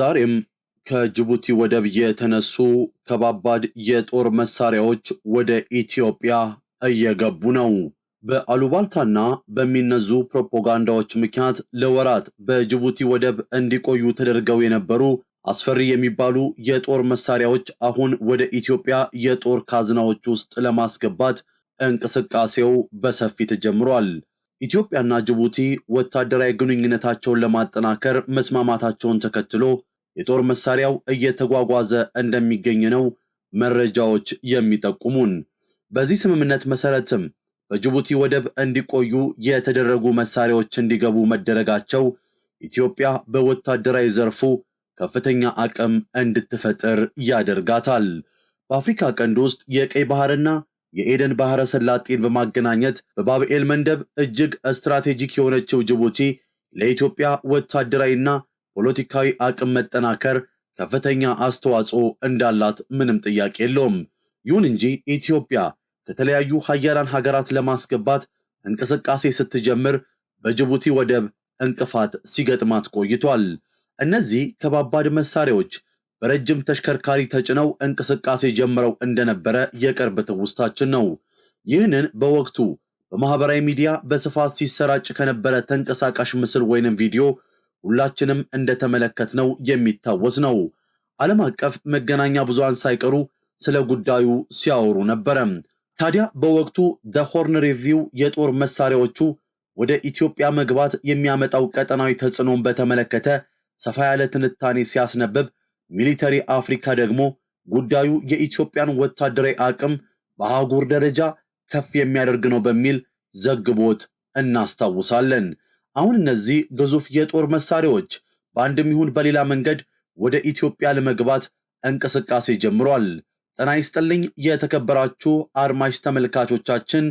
ዛሬም ከጅቡቲ ወደብ የተነሱ ከባባድ የጦር መሳሪያዎች ወደ ኢትዮጵያ እየገቡ ነው። በአሉባልታና በሚነዙ ፕሮፓጋንዳዎች ምክንያት ለወራት በጅቡቲ ወደብ እንዲቆዩ ተደርገው የነበሩ አስፈሪ የሚባሉ የጦር መሳሪያዎች አሁን ወደ ኢትዮጵያ የጦር ካዝናዎች ውስጥ ለማስገባት እንቅስቃሴው በሰፊ ተጀምሯል። ኢትዮጵያና ጅቡቲ ወታደራዊ ግንኙነታቸውን ለማጠናከር መስማማታቸውን ተከትሎ የጦር መሳሪያው እየተጓጓዘ እንደሚገኝ ነው መረጃዎች የሚጠቁሙን። በዚህ ስምምነት መሰረትም በጅቡቲ ወደብ እንዲቆዩ የተደረጉ መሳሪያዎች እንዲገቡ መደረጋቸው ኢትዮጵያ በወታደራዊ ዘርፉ ከፍተኛ አቅም እንድትፈጥር ያደርጋታል። በአፍሪካ ቀንድ ውስጥ የቀይ ባህርና የኤደን ባህረ ሰላጤን በማገናኘት በባብኤል መንደብ እጅግ ስትራቴጂክ የሆነችው ጅቡቲ ለኢትዮጵያ ወታደራዊና ፖለቲካዊ አቅም መጠናከር ከፍተኛ አስተዋጽኦ እንዳላት ምንም ጥያቄ የለውም። ይሁን እንጂ ኢትዮጵያ ከተለያዩ ሀያላን ሀገራት ለማስገባት እንቅስቃሴ ስትጀምር በጅቡቲ ወደብ እንቅፋት ሲገጥማት ቆይቷል። እነዚህ ከባባድ መሳሪያዎች በረጅም ተሽከርካሪ ተጭነው እንቅስቃሴ ጀምረው እንደነበረ የቅርብ ትውስታችን ነው። ይህንን በወቅቱ በማህበራዊ ሚዲያ በስፋት ሲሰራጭ ከነበረ ተንቀሳቃሽ ምስል ወይንም ቪዲዮ ሁላችንም እንደተመለከትነው የሚታወስ ነው። ዓለም አቀፍ መገናኛ ብዙሃን ሳይቀሩ ስለ ጉዳዩ ሲያወሩ ነበረ። ታዲያ በወቅቱ ዘ ሆርን ሪቪው የጦር መሳሪያዎቹ ወደ ኢትዮጵያ መግባት የሚያመጣው ቀጠናዊ ተጽዕኖን በተመለከተ ሰፋ ያለ ትንታኔ ሲያስነብብ፣ ሚሊተሪ አፍሪካ ደግሞ ጉዳዩ የኢትዮጵያን ወታደራዊ አቅም በአህጉር ደረጃ ከፍ የሚያደርግ ነው በሚል ዘግቦት እናስታውሳለን። አሁን እነዚህ ግዙፍ የጦር መሳሪያዎች በአንድም ይሁን በሌላ መንገድ ወደ ኢትዮጵያ ለመግባት እንቅስቃሴ ጀምሯል። ጤና ይስጥልኝ የተከበራችሁ አድማጭ ተመልካቾቻችን፣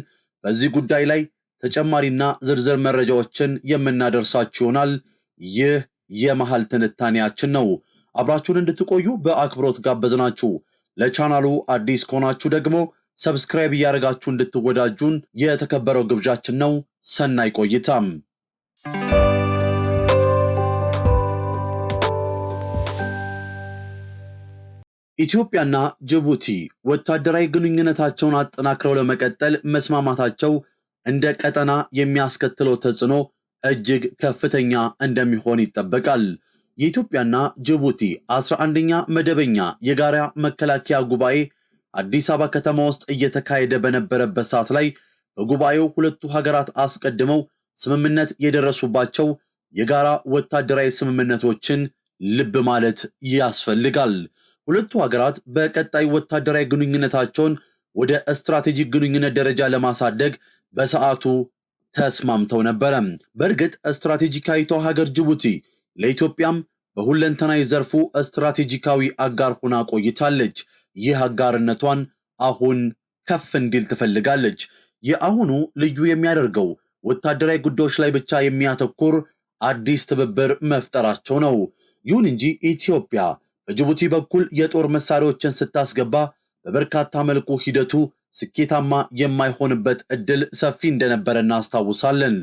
በዚህ ጉዳይ ላይ ተጨማሪና ዝርዝር መረጃዎችን የምናደርሳችሁ ይሆናል። ይህ የመሃል ትንታኔያችን ነው። አብራችሁን እንድትቆዩ በአክብሮት ጋበዝናችሁ። ለቻናሉ አዲስ ከሆናችሁ ደግሞ ሰብስክራይብ እያደረጋችሁ እንድትወዳጁን የተከበረው ግብዣችን ነው። ሰናይ ቆይታም። ኢትዮጵያና ጅቡቲ ወታደራዊ ግንኙነታቸውን አጠናክረው ለመቀጠል መስማማታቸው እንደ ቀጠና የሚያስከትለው ተጽዕኖ እጅግ ከፍተኛ እንደሚሆን ይጠበቃል። የኢትዮጵያና ጅቡቲ 11ኛ መደበኛ የጋራ መከላከያ ጉባኤ አዲስ አበባ ከተማ ውስጥ እየተካሄደ በነበረበት ሰዓት ላይ በጉባኤው ሁለቱ ሀገራት አስቀድመው ስምምነት የደረሱባቸው የጋራ ወታደራዊ ስምምነቶችን ልብ ማለት ያስፈልጋል። ሁለቱ ሀገራት በቀጣይ ወታደራዊ ግንኙነታቸውን ወደ ስትራቴጂክ ግንኙነት ደረጃ ለማሳደግ በሰዓቱ ተስማምተው ነበረ። በእርግጥ ስትራቴጂካዊቷ ሀገር ጅቡቲ ለኢትዮጵያም በሁለንተናዊ ዘርፉ ስትራቴጂካዊ አጋር ሆና ቆይታለች። ይህ አጋርነቷን አሁን ከፍ እንዲል ትፈልጋለች። የአሁኑ ልዩ የሚያደርገው ወታደራዊ ጉዳዮች ላይ ብቻ የሚያተኩር አዲስ ትብብር መፍጠራቸው ነው። ይሁን እንጂ ኢትዮጵያ በጅቡቲ በኩል የጦር መሳሪያዎችን ስታስገባ በበርካታ መልኩ ሂደቱ ስኬታማ የማይሆንበት እድል ሰፊ እንደነበረ እናስታውሳለን።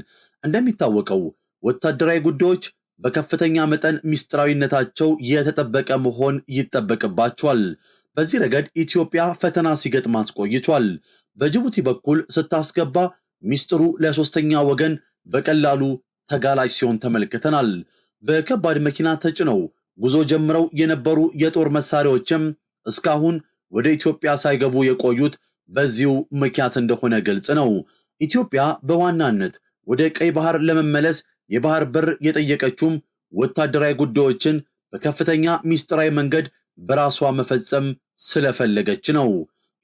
እንደሚታወቀው ወታደራዊ ጉዳዮች በከፍተኛ መጠን ሚስጥራዊነታቸው የተጠበቀ መሆን ይጠበቅባቸዋል። በዚህ ረገድ ኢትዮጵያ ፈተና ሲገጥማት ቆይቷል። በጅቡቲ በኩል ስታስገባ ሚስጥሩ ለሶስተኛ ወገን በቀላሉ ተጋላጭ ሲሆን ተመልክተናል። በከባድ መኪና ተጭነው ጉዞ ጀምረው የነበሩ የጦር መሳሪያዎችም እስካሁን ወደ ኢትዮጵያ ሳይገቡ የቆዩት በዚሁ ምክንያት እንደሆነ ግልጽ ነው። ኢትዮጵያ በዋናነት ወደ ቀይ ባህር ለመመለስ የባህር በር የጠየቀችውም ወታደራዊ ጉዳዮችን በከፍተኛ ሚስጥራዊ መንገድ በራሷ መፈጸም ስለፈለገች ነው።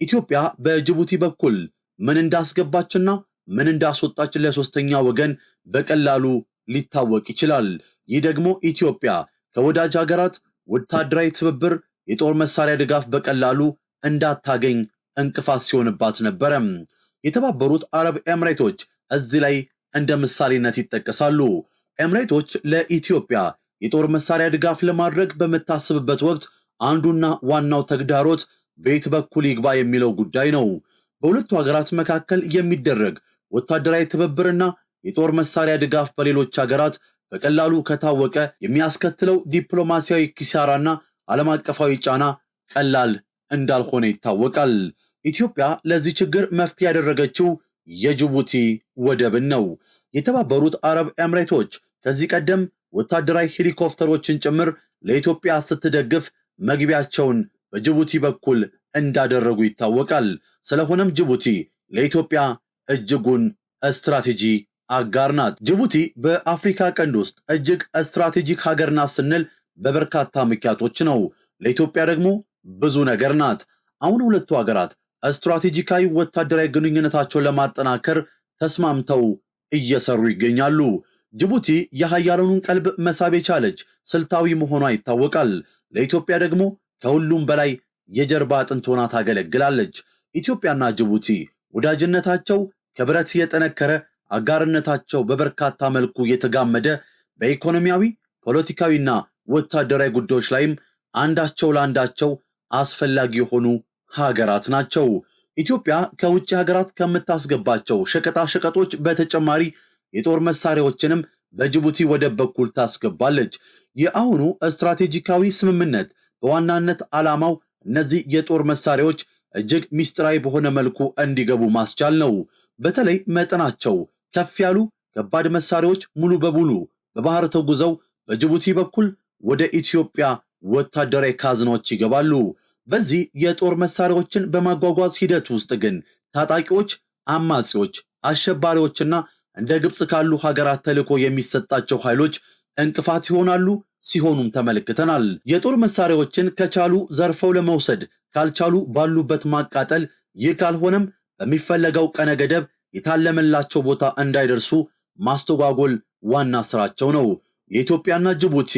ኢትዮጵያ በጅቡቲ በኩል ምን እንዳስገባችና ምን እንዳስወጣች ለሶስተኛ ወገን በቀላሉ ሊታወቅ ይችላል። ይህ ደግሞ ኢትዮጵያ ከወዳጅ ሀገራት ወታደራዊ ትብብር የጦር መሳሪያ ድጋፍ በቀላሉ እንዳታገኝ እንቅፋት ሲሆንባት ነበረ። የተባበሩት አረብ ኤምሬቶች እዚህ ላይ እንደ ምሳሌነት ይጠቀሳሉ። ኤምሬቶች ለኢትዮጵያ የጦር መሳሪያ ድጋፍ ለማድረግ በመታሰብበት ወቅት አንዱና ዋናው ተግዳሮት በየት በኩል ይግባ የሚለው ጉዳይ ነው። በሁለቱ ሀገራት መካከል የሚደረግ ወታደራዊ ትብብርና የጦር መሳሪያ ድጋፍ በሌሎች ሀገራት በቀላሉ ከታወቀ የሚያስከትለው ዲፕሎማሲያዊ ኪሳራና ዓለም አቀፋዊ ጫና ቀላል እንዳልሆነ ይታወቃል። ኢትዮጵያ ለዚህ ችግር መፍትሄ ያደረገችው የጅቡቲ ወደብን ነው። የተባበሩት አረብ ኤምሬቶች ከዚህ ቀደም ወታደራዊ ሄሊኮፕተሮችን ጭምር ለኢትዮጵያ ስትደግፍ መግቢያቸውን በጅቡቲ በኩል እንዳደረጉ ይታወቃል። ስለሆነም ጅቡቲ ለኢትዮጵያ እጅጉን ስትራቴጂ አጋር ናት። ጅቡቲ በአፍሪካ ቀንድ ውስጥ እጅግ ስትራቴጂክ ሀገር ናት ስንል በበርካታ ምክንያቶች ነው። ለኢትዮጵያ ደግሞ ብዙ ነገር ናት። አሁን ሁለቱ ሀገራት ስትራቴጂካዊ ወታደራዊ ግንኙነታቸውን ለማጠናከር ተስማምተው እየሰሩ ይገኛሉ። ጅቡቲ የሀያላኑን ቀልብ መሳብ የቻለች ስልታዊ መሆኗ ይታወቃል። ለኢትዮጵያ ደግሞ ከሁሉም በላይ የጀርባ አጥንት ሆና ታገለግላለች። ኢትዮጵያና ጅቡቲ ወዳጅነታቸው ከብረት የጠነከረ፣ አጋርነታቸው በበርካታ መልኩ የተጋመደ፣ በኢኮኖሚያዊ ፖለቲካዊና ወታደራዊ ጉዳዮች ላይም አንዳቸው ለአንዳቸው አስፈላጊ የሆኑ ሀገራት ናቸው። ኢትዮጵያ ከውጭ ሀገራት ከምታስገባቸው ሸቀጣ ሸቀጦች በተጨማሪ የጦር መሳሪያዎችንም በጅቡቲ ወደብ በኩል ታስገባለች። የአሁኑ ስትራቴጂካዊ ስምምነት በዋናነት ዓላማው እነዚህ የጦር መሳሪያዎች እጅግ ሚስጥራዊ በሆነ መልኩ እንዲገቡ ማስቻል ነው። በተለይ መጠናቸው ከፍ ያሉ ከባድ መሳሪያዎች ሙሉ በሙሉ በባህር ተጉዘው በጅቡቲ በኩል ወደ ኢትዮጵያ ወታደራዊ ካዝናዎች ይገባሉ። በዚህ የጦር መሳሪያዎችን በማጓጓዝ ሂደት ውስጥ ግን ታጣቂዎች፣ አማጺዎች፣ አሸባሪዎችና እንደ ግብጽ ካሉ ሀገራት ተልዕኮ የሚሰጣቸው ኃይሎች እንቅፋት ይሆናሉ ሲሆኑም ተመልክተናል። የጦር መሳሪያዎችን ከቻሉ ዘርፈው ለመውሰድ ካልቻሉ ባሉበት ማቃጠል፣ ይህ ካልሆነም በሚፈለገው ቀነ ገደብ የታለመላቸው ቦታ እንዳይደርሱ ማስተጓጎል ዋና ስራቸው ነው። የኢትዮጵያና ጅቡቲ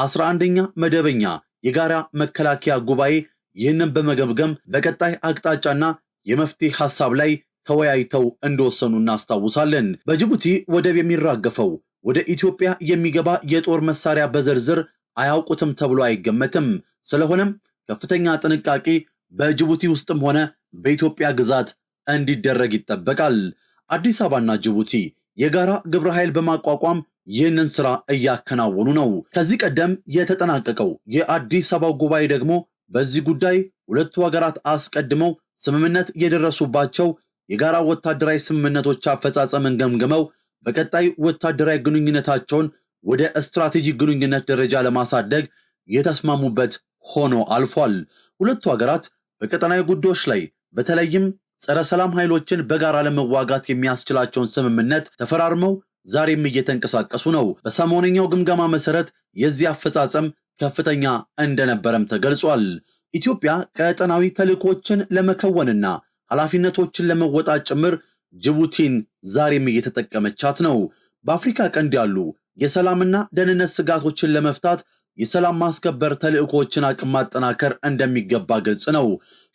11ኛ መደበኛ የጋራ መከላከያ ጉባኤ ይህንን በመገምገም በቀጣይ አቅጣጫና የመፍትሄ ሐሳብ ላይ ተወያይተው እንደወሰኑ እናስታውሳለን። በጅቡቲ ወደብ የሚራገፈው ወደ ኢትዮጵያ የሚገባ የጦር መሳሪያ በዝርዝር አያውቁትም ተብሎ አይገመትም። ስለሆነም ከፍተኛ ጥንቃቄ በጅቡቲ ውስጥም ሆነ በኢትዮጵያ ግዛት እንዲደረግ ይጠበቃል። አዲስ አበባና ጅቡቲ የጋራ ግብረ ኃይል በማቋቋም ይህንን ስራ እያከናወኑ ነው። ከዚህ ቀደም የተጠናቀቀው የአዲስ አበባው ጉባኤ ደግሞ በዚህ ጉዳይ ሁለቱ ሀገራት አስቀድመው ስምምነት የደረሱባቸው የጋራ ወታደራዊ ስምምነቶች አፈጻጸምን ገምግመው በቀጣይ ወታደራዊ ግንኙነታቸውን ወደ ስትራቴጂክ ግንኙነት ደረጃ ለማሳደግ የተስማሙበት ሆኖ አልፏል። ሁለቱ ሀገራት በቀጠናዊ ጉዳዮች ላይ በተለይም ጸረ ሰላም ኃይሎችን በጋራ ለመዋጋት የሚያስችላቸውን ስምምነት ተፈራርመው ዛሬም እየተንቀሳቀሱ ነው። በሰሞነኛው ግምገማ መሰረት የዚህ አፈጻጸም ከፍተኛ እንደነበረም ተገልጿል። ኢትዮጵያ ቀጠናዊ ተልዕኮችን ለመከወንና ኃላፊነቶችን ለመወጣት ጭምር ጅቡቲን ዛሬም እየተጠቀመቻት ነው። በአፍሪካ ቀንድ ያሉ የሰላምና ደህንነት ስጋቶችን ለመፍታት የሰላም ማስከበር ተልዕኮችን አቅም ማጠናከር እንደሚገባ ግልጽ ነው።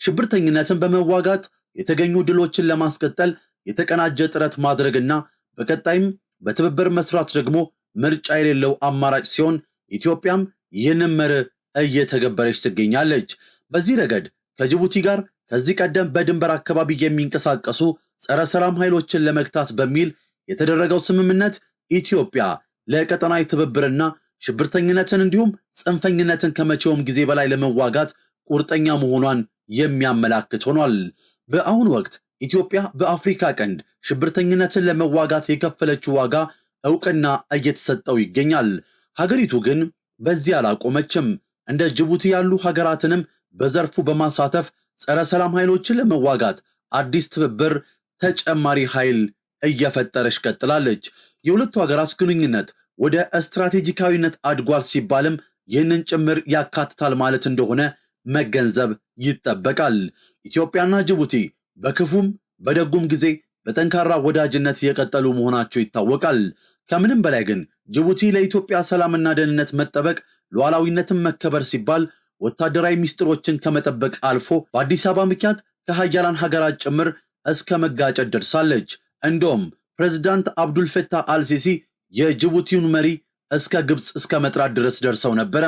ሽብርተኝነትን በመዋጋት የተገኙ ድሎችን ለማስቀጠል የተቀናጀ ጥረት ማድረግና በቀጣይም በትብብር መስራት ደግሞ ምርጫ የሌለው አማራጭ ሲሆን ኢትዮጵያም ይህንን መርህ እየተገበረች ትገኛለች። በዚህ ረገድ ከጅቡቲ ጋር ከዚህ ቀደም በድንበር አካባቢ የሚንቀሳቀሱ ጸረ ሰላም ኃይሎችን ለመግታት በሚል የተደረገው ስምምነት ኢትዮጵያ ለቀጠናዊ ትብብርና ሽብርተኝነትን እንዲሁም ጽንፈኝነትን ከመቼውም ጊዜ በላይ ለመዋጋት ቁርጠኛ መሆኗን የሚያመላክት ሆኗል። በአሁኑ ወቅት ኢትዮጵያ በአፍሪካ ቀንድ ሽብርተኝነትን ለመዋጋት የከፈለችው ዋጋ ዕውቅና እየተሰጠው ይገኛል። ሀገሪቱ ግን በዚህ አላቆመችም። እንደ ጅቡቲ ያሉ ሀገራትንም በዘርፉ በማሳተፍ ጸረ ሰላም ኃይሎችን ለመዋጋት አዲስ ትብብር ተጨማሪ ኃይል እየፈጠረች ቀጥላለች። የሁለቱ ሀገራት ግንኙነት ወደ ስትራቴጂካዊነት አድጓል ሲባልም ይህንን ጭምር ያካትታል ማለት እንደሆነ መገንዘብ ይጠበቃል። ኢትዮጵያና ጅቡቲ በክፉም በደጉም ጊዜ በጠንካራ ወዳጅነት የቀጠሉ መሆናቸው ይታወቃል። ከምንም በላይ ግን ጅቡቲ ለኢትዮጵያ ሰላምና ደህንነት መጠበቅ፣ ሉዓላዊነትን መከበር ሲባል ወታደራዊ ሚስጥሮችን ከመጠበቅ አልፎ በአዲስ አበባ ምክንያት ከሀያላን ሀገራት ጭምር እስከ መጋጨት ደርሳለች። እንደውም ፕሬዝዳንት አብዱልፈታህ አልሲሲ የጅቡቲውን መሪ እስከ ግብጽ እስከ መጥራት ድረስ ደርሰው ነበረ።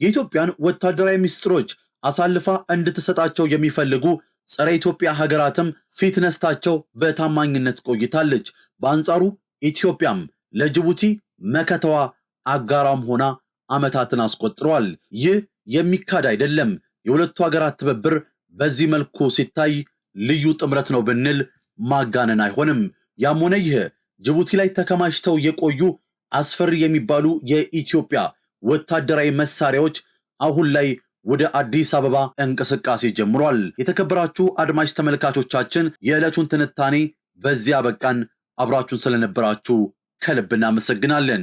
የኢትዮጵያን ወታደራዊ ሚስጥሮች አሳልፋ እንድትሰጣቸው የሚፈልጉ ጸረ ኢትዮጵያ ሀገራትም ፊት ነስታቸው በታማኝነት ቆይታለች። በአንጻሩ ኢትዮጵያም ለጅቡቲ መከተዋ አጋራም ሆና ዓመታትን አስቆጥሯል። ይህ የሚካድ አይደለም። የሁለቱ ሀገራት ትብብር በዚህ መልኩ ሲታይ ልዩ ጥምረት ነው ብንል ማጋነን አይሆንም። ያም ሆነ ይህ ጅቡቲ ላይ ተከማችተው የቆዩ አስፈሪ የሚባሉ የኢትዮጵያ ወታደራዊ መሳሪያዎች አሁን ላይ ወደ አዲስ አበባ እንቅስቃሴ ጀምሯል። የተከበራችሁ አድማጭ ተመልካቾቻችን የዕለቱን ትንታኔ በዚያ በቃን። አብራችሁን ስለነበራችሁ ከልብ እናመሰግናለን።